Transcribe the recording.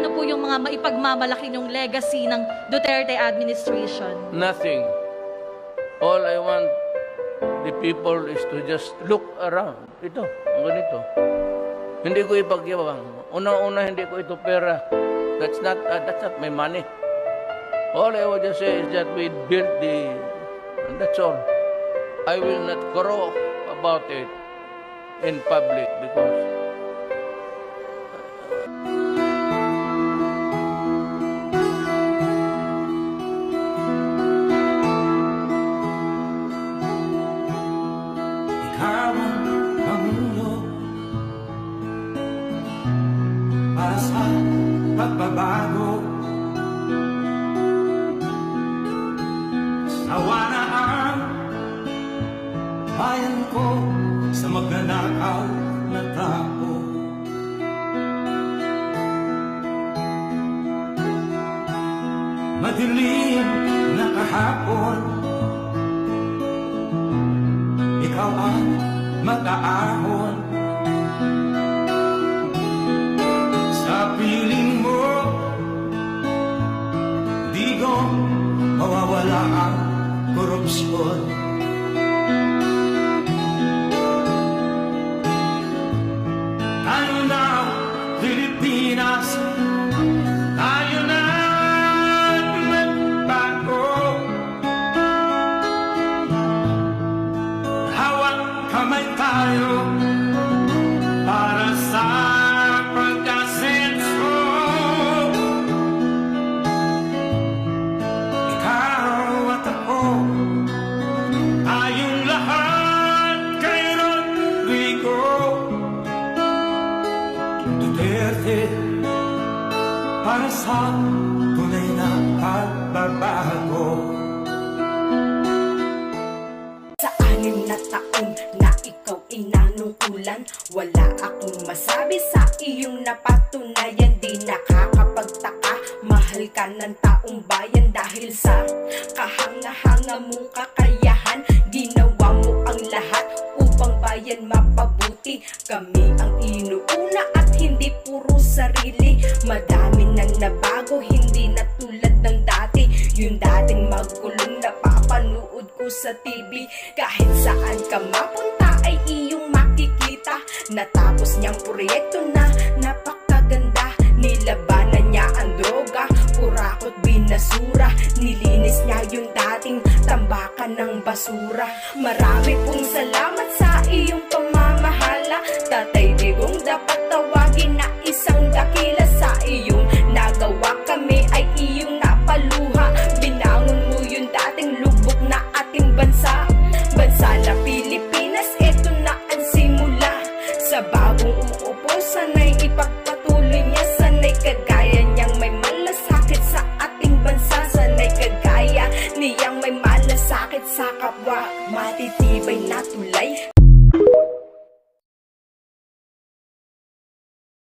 ano po yung mga maipagmamalaki yung legacy ng Duterte administration? Nothing. All I want the people is to just look around. Ito, ang ganito. Hindi ko ipagyabang. Una-una, hindi ko ito pera. That's not my money. All I would just say is that we built and that's all. I will not crow about it in public because ikaw ang pamuno para sa pagbabago. Sawa na ang bayan ko sa magnanakaw na tao. Madilim na kahapon, ikaw ang mag-aahon. Sa piling mo, di ko mawawala ang korupsyon. Tayo na, Pilipinas, tayo na magbago. Hawak kamay tayo para sa pagkasenso. Ikaw at ako, tayong lahat kay Rodrigo Duterte, para sa tunay na pagbabago. Sa 6 na taon na ikaw inanungkulan, wala akong masabi sa iyong napatunayan. Di nakakapagtaka, mahal ka ng taong bayan dahil sa kahanga-hanga mong kakayahan. Ginawa mo ang lahat upang bayan mapabuti. Kami ang inuuna at hindi puro sarili. Madami nang nabago, hindi na tulad ng dati. Yung dating magulong napapanood ko sa TV. Kahit saan ka mapunta ay iyong makikita. Natapos niyang proyekto na napakaganda. Nilabanan niya ang droga, kurakot binasura. Nilinis niya yung dating tambakan ng basura. Marami pong salamat sa iyong pamamahala. Tatay Digong dapat tawagin na isang dakila. Sa iyong nagawa kami ay iyong napaluha. Binangon mo yung dating lubog na ating bansa. Bansa na Pilipinas, eto na ang simula. Sa bagong uupo, sanay ipagpatuloy niya. Sanay kagaya niyang may malasakit sa ating bansa. Sanay kagaya niyang may malasakit sa kapwa. Matitibay na tulad